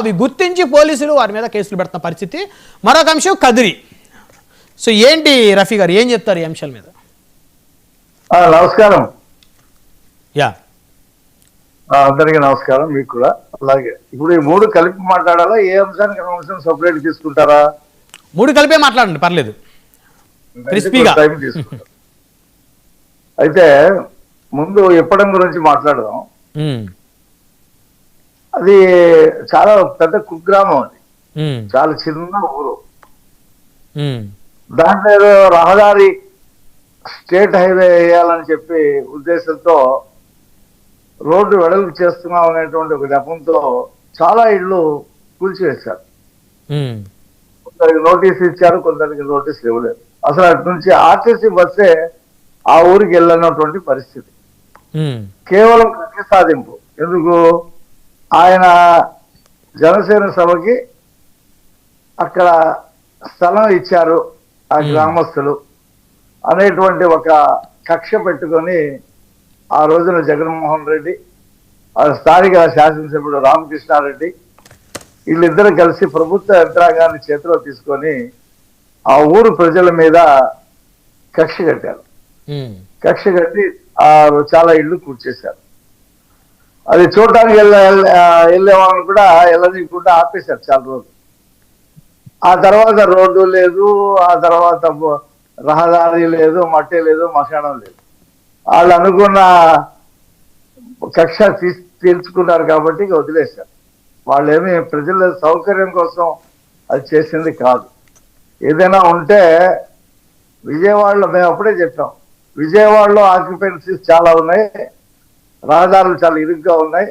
అవి గుర్తించి పోలీసులు వారి మీద కేసులు పెడుతున్న పరిస్థితి. మరొక అంశం కదిరి. సో ఏంటి రఫీ గారు ఏం చెప్తారు ఈ అంశాల మీద? నమస్కారం. యా, అందరికీ నమస్కారం. మీకు కూడా అలాగే. ఇప్పుడు ఈ మూడు కలిపి మాట్లాడాలా, ఏ అంశానికి అంశం సపరేట్ తీసుకుంటారా? మూడు కలిపే మాట్లాడండి, పర్లేదు, క్రిస్పీగా. టైం తీసుకుంటాం. అయితే ముందు ఇప్పడం గురించి మాట్లాడదాం. అది చాలా పెద్ద కుగ్రామం, అది చాలా చిన్న ఊరు. దాంట్లో ఏదో రహదారి స్టేట్ హైవే వేయాలని చెప్పి ఉద్దేశంతో రోడ్డు వెడల్పు చేస్తున్నాం అనేటువంటి ఒక నెపంతో చాలా ఇళ్ళు కూల్చివేశారు. కొందరికి నోటీస్ ఇచ్చారు, కొందరికి నోటీస్ ఇవ్వలేదు. అసలు అటు నుంచి ఆర్టీసీ బస్సే ఆ ఊరికి వెళ్ళనటువంటి పరిస్థితి. కేవలం కక్ష సాధింపు. ఎందుకు? ఆయన జనసేన సభకి అక్కడ స్థలం ఇచ్చారు ఆ గ్రామస్తులు అనేటువంటి ఒక కక్ష పెట్టుకొని ఆ రోజున జగన్మోహన్ రెడ్డి, ఆ స్థానిక శాసనసభ్యుడు రామకృష్ణారెడ్డి వీళ్ళిద్దరూ కలిసి ప్రభుత్వ యంత్రాంగాన్ని చేతిలో తీసుకొని ఆ ఊరు ప్రజల మీద కక్ష కట్టారు. కక్ష కట్టి చాలా ఇళ్ళు కూర్చేశారు. అది చూడటానికి వెళ్ళే వాళ్ళని కూడా వెళ్ళనీయకుండా ఆపేశారు చాలా రోజులు. ఆ తర్వాత రోడ్డు లేదు, ఆ తర్వాత రహదారి లేదు, మట్టి లేదు, మశానం లేదు. వాళ్ళు అనుకున్న కక్ష తీర్చుకున్నారు కాబట్టి వదిలేశారు. వాళ్ళేమి ప్రజల సౌకర్యం కోసం అది చేసింది కాదు. ఏదైనా ఉంటే విజయవాడలో మేము అప్పుడే చెప్పాం, విజయవాడలో ఆక్యుపెన్సీస్ చాలా ఉన్నాయి, రహదారులు చాలా ఇరుగ్గా ఉన్నాయి,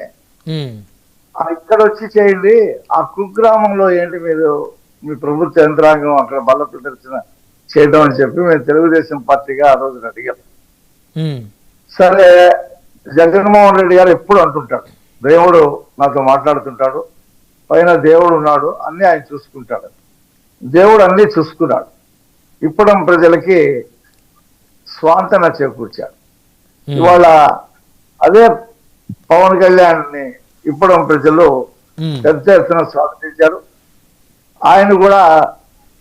ఇక్కడ వచ్చి చేయండి. ఆ కుగ్రామంలో ఏంటి మీరు మీ ప్రభుత్వ యంత్రాంగం అక్కడ బల్ల ప్రదర్శన చేయడం అని చెప్పి మేము తెలుగుదేశం పార్టీగా ఆ రోజున అడిగాం. సరే, జగన్మోహన్ రెడ్డి గారు ఎప్పుడు అంటుంటాడు, దేవుడు నాతో మాట్లాడుతుంటాడు, పైన దేవుడు ఉన్నాడు, అన్ని ఆయన చూసుకుంటాడు. దేవుడు అన్ని చూసుకున్నాడు. ఇప్పడం ప్రజలకి స్వాంతన చేకూర్చాడు. ఇవాళ అదే పవన్ కళ్యాణ్ని ఇప్పడం ప్రజలు పెద్ద ఎత్తున స్వాగతించారు. ఆయన కూడా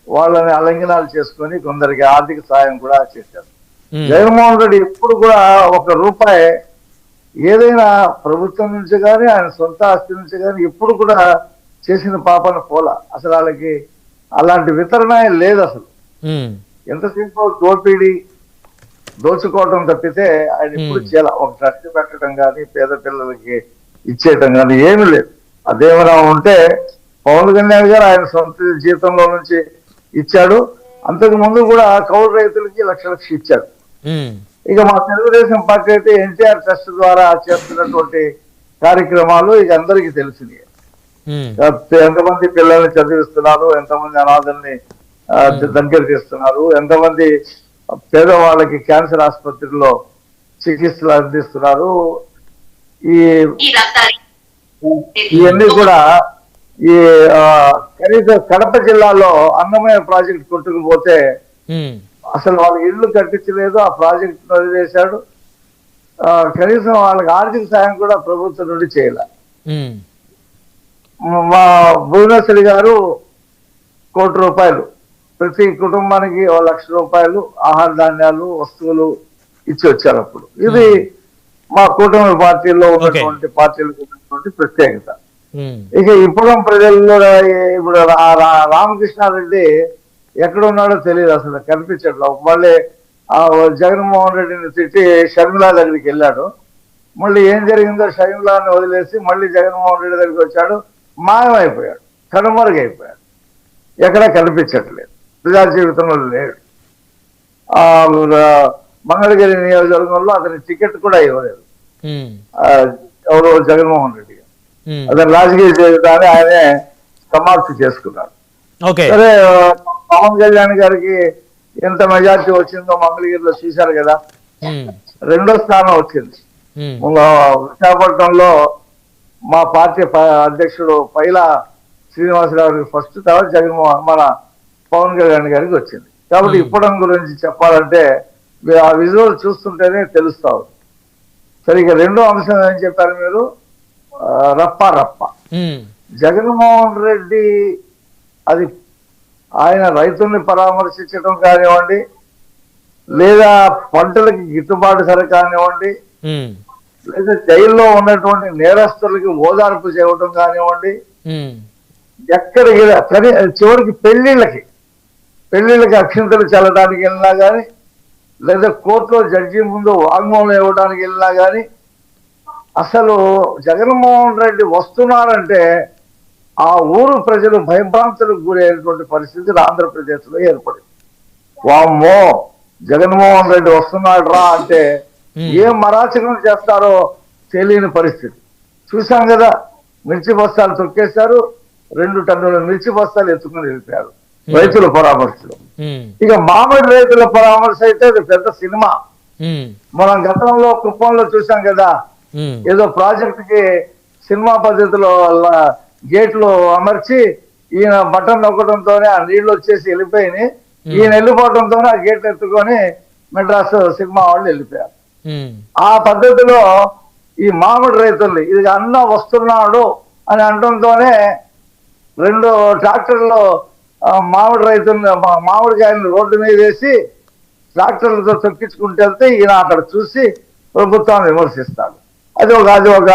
వాళ్ళని అలంకనాలు చేసుకొని కొందరికి ఆర్థిక సాయం కూడా చేశారు. జగన్మోహన్ రెడ్డి ఎప్పుడు కూడా ఒక రూపాయి ఏదైనా ప్రభుత్వం నుంచి కానీ ఆయన సొంత ఆస్తి నుంచి కానీ ఎప్పుడు కూడా చేసిన పాపన పోలా. అసలు వాళ్ళకి అలాంటి వితరణ లేదు. అసలు ఎంతసేపు దోపిడీ దోచుకోవటం తప్పితే ఆయన ఎప్పుడు చేయాల. ఒక ట్రస్ట్ పెట్టడం కానీ పేద పిల్లలకి ఇచ్చేయటం కానీ ఏమీ లేదు. అదేమైనా ఉంటే పవన్ కళ్యాణ్ గారు ఆయన సొంత జీతంలో నుంచి ఇచ్చాడు. అంతకు ముందు కూడా కౌలు రైతులకి లక్ష ఇచ్చాడు. ఇక మా తెలుగుదేశం పార్టీ అయితే ఎన్టీఆర్ ట్రస్ట్ ద్వారా చేస్తున్నటువంటి కార్యక్రమాలు ఇక అందరికీ తెలిసినాయి. ఎంతమంది పిల్లల్ని చదివిస్తున్నారు, ఎంతమంది అనాథల్ని దగ్గర తీస్తున్నారు, ఎంతమంది పేదవాళ్ళకి క్యాన్సర్ ఆసుపత్రిలో చికిత్సలు అందిస్తున్నారు. ఇవన్నీ కూడా ఈ కనీసం కడప జిల్లాలో అన్నమయ్య ప్రాజెక్ట్ కొట్టుకుపోతే అసలు వాళ్ళకి ఇళ్ళు కట్టించలేదు, ఆ ప్రాజెక్ట్ వదిలేశాడు. కనీసం వాళ్ళకి ఆర్థిక సాయం కూడా ప్రభుత్వం నుండి చేయాల. మా భువనేశ్వరి గారు ₹1 కోటి ప్రతి కుటుంబానికి ₹1,00,000 ఆహార ధాన్యాలు వస్తువులు ఇచ్చి వచ్చారు అప్పుడు. ఇది మా కూటమి పార్టీలో ఉన్నటువంటి పార్టీలకు ఉన్నటువంటి ప్రత్యేకత. ఇక ఇప్పుడు ప్రజల్లో ఇప్పుడు రామకృష్ణారెడ్డి ఎక్కడ ఉన్నాడో తెలియదు, అసలు కనిపించట్లేదు. మళ్ళీ జగన్మోహన్ రెడ్డిని తిట్టి షర్మిలా దగ్గరికి వెళ్ళాడు. మళ్ళీ ఏం జరిగిందో షర్మిలాని వదిలేసి మళ్ళీ జగన్మోహన్ రెడ్డి దగ్గరికి వచ్చాడు. మాయమైపోయాడు, కనుమరుగైపోయాడు, ఎక్కడా కనిపించట్లేదు, ప్రజా జీవితంలో లేడు. మంగళగిరి నియోజకవర్గంలో అతని టికెట్ కూడా ఇవ్వలేదు ఎవరు, జగన్మోహన్ రెడ్డి గారు. అతని రాజకీయ జీవితాన్ని ఆయనే సమాప్తి చేసుకున్నాడు. సరే, పవన్ కళ్యాణ్ గారికి ఎంత మెజార్టీ వచ్చిందో మంగళగిరిలో చూశారు కదా, 2వ స్థానం వచ్చింది. విశాఖపట్నంలో మా పార్టీ అధ్యక్షుడు పైలా శ్రీనివాసరావు ఫస్ట్, తర్వాత మన పవన్ కళ్యాణ్ గారికి వచ్చింది. కాబట్టి ఇప్పడం గురించి చెప్పాలంటే ఆ విజువల్ చూస్తుంటేనే తెలుస్తావు. సరే, ఇక రెండో అంశం ఏం చెప్పారు మీరు? రప్ప జగన్మోహన్ రెడ్డి అది ఆయన రైతుల్ని పరామర్శించడం కానివ్వండి, లేదా పంటలకి గిట్టుబాటు ధర కానివ్వండి, ఉమ్, లేదా జైల్లో ఉన్నటువంటి నేరస్తులకి ఓదార్పు చేయడం కానివ్వండి, ఉమ్, ఎక్కడికి చివరికి పెళ్లిళ్ళకి అక్షింతలు చల్లడానికి వెళ్ళినా కానీ, లేదా కోర్టులో జడ్జి ముందు వాగ్మూలం ఇవ్వడానికి వెళ్ళినా కానీ, అసలు జగన్మోహన్ రెడ్డి వస్తున్నారంటే ఆ ఊరు ప్రజలు భయభ్రాంతులకు గురైనటువంటి పరిస్థితి ఆంధ్రప్రదేశ్లో ఏర్పడింది. వామ్మో జగన్మోహన్ రెడ్డి వస్తున్నాడు రా అంటే ఏం అరాచకం చేస్తారో తెలియని పరిస్థితి చూసాం కదా. మిర్చి బస్తాలు తొక్కేశారు, 2 టన్నుల మిర్చి బస్తాలు ఎత్తుకుని వెళ్ళిపోయారు రైతుల పరామర్శలో. ఇక మామిడి రైతుల పరామర్శ అయితే అది పెద్ద సినిమా. మనం గతంలో కుప్పంలో చూసాం కదా, ఏదో ప్రాజెక్ట్ కి సినిమా పద్ధతిలో గేట్లు అమర్చి ఈయన బటన్ నొక్కడంతోనే ఆ నీళ్లు వచ్చేసి వెళ్ళిపోయినాయి. ఈయన వెళ్ళిపోవడంతోనే ఆ గేట్లు ఎత్తుకొని మెడ్రాస్ సినిమా వాళ్ళు వెళ్ళిపోయారు. ఆ పద్ధతిలో ఈ మామిడి రైతుల్ని ఇది అన్న వస్తున్నాడు అని అనడంతోనే 2 ట్రాక్టర్లు మామిడి రైతుల్ని మామిడికాయలను రోడ్డు మీద వేసి ట్రాక్టర్లతో తొక్కించుకుంటూ వెళ్తే ఈయన అక్కడ చూసి ప్రభుత్వాన్ని విమర్శిస్తాడు. అది ఒక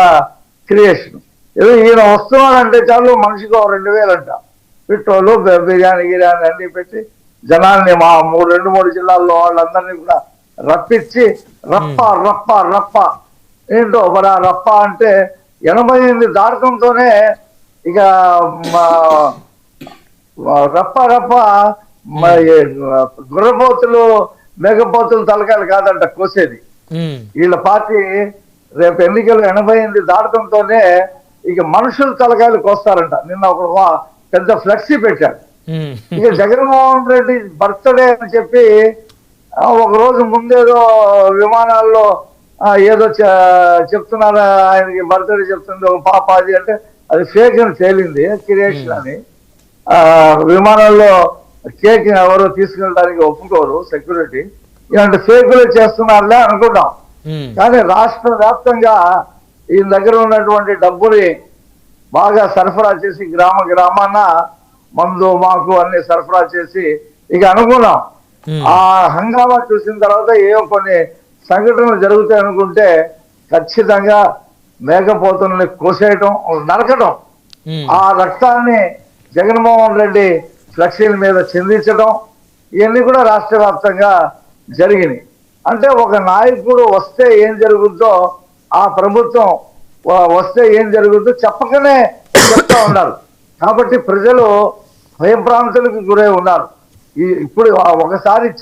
క్రియేషన్. ఏదో ఈయన వస్తున్నాడంటే చాలు మనిషికి 2,000 అంట పెట్రోలు, బిర్యానీ గిర్యానీ అన్ని పెట్టి జనాల్ని మా 2-3 జిల్లాల్లో వాళ్ళందరినీ కూడా రప్పించి రప్ప రప్ప రప్ప ఏంటో మరి ఆ రప్ప అంటే 88 దాటకంతోనే ఇక రప్ప రప్ప గుర్రపోతులు మేకపోతులు తలకాయలు కాదంట కోసేది. వీళ్ళ పార్టీ రేపు ఎన్నికలు 88 దాటడంతోనే ఇక మనుషుల తలకాయలు కోస్తారంట. నిన్న ఒక పెద్ద ఫ్లెక్సీ పెట్టాడు. ఇక జగన్మోహన్ రెడ్డి బర్త్డే అని చెప్పి ఒక రోజు ముందేదో విమానాల్లో ఏదో చెప్తున్నారు, ఆయనకి బర్త్డే చెప్తుంది ఒక పాప, అది అంటే అది ఫేక్ అని తేలింది, క్రియేషన్ అని. విమానాల్లో కేక్ ఎవరో తీసుకెళ్ళడానికి ఒప్పుకోరు సెక్యూరిటీ, ఇలాంటి ఫేకులు చేస్తున్నారులే అనుకుంటాం. కానీ రాష్ట్ర వ్యాప్తంగా ఈయన దగ్గర ఉన్నటువంటి డబ్బుని బాగా సరఫరా చేసి గ్రామాన మందు మాకు అన్ని సరఫరా చేసి ఇక అనుకున్నాం. ఆ హంగామా చూసిన తర్వాత ఏవో కొన్ని సంఘటనలు జరుగుతాయి అనుకుంటే ఖచ్చితంగా మేకపోతుల్ని కోసేయటం, నరకటం, ఆ రక్తాన్ని జగన్మోహన్ రెడ్డి ఫ్లెక్సీల మీద చెందించడం, ఇవన్నీ కూడా రాష్ట్ర వ్యాప్తంగా జరిగినాయి. అంటే ఒక నాయకుడు వస్తే ఏం జరుగుద్దో, ఆ ప్రభుత్వం వస్తే ఏం జరుగుద్దో చెప్పకనే చెప్తా ఉన్నారు. కాబట్టి ప్రజలు భయభ్రాంతులకు గురై ఉన్నారు. ఇప్పుడు ఒకసారి ఇచ్చాం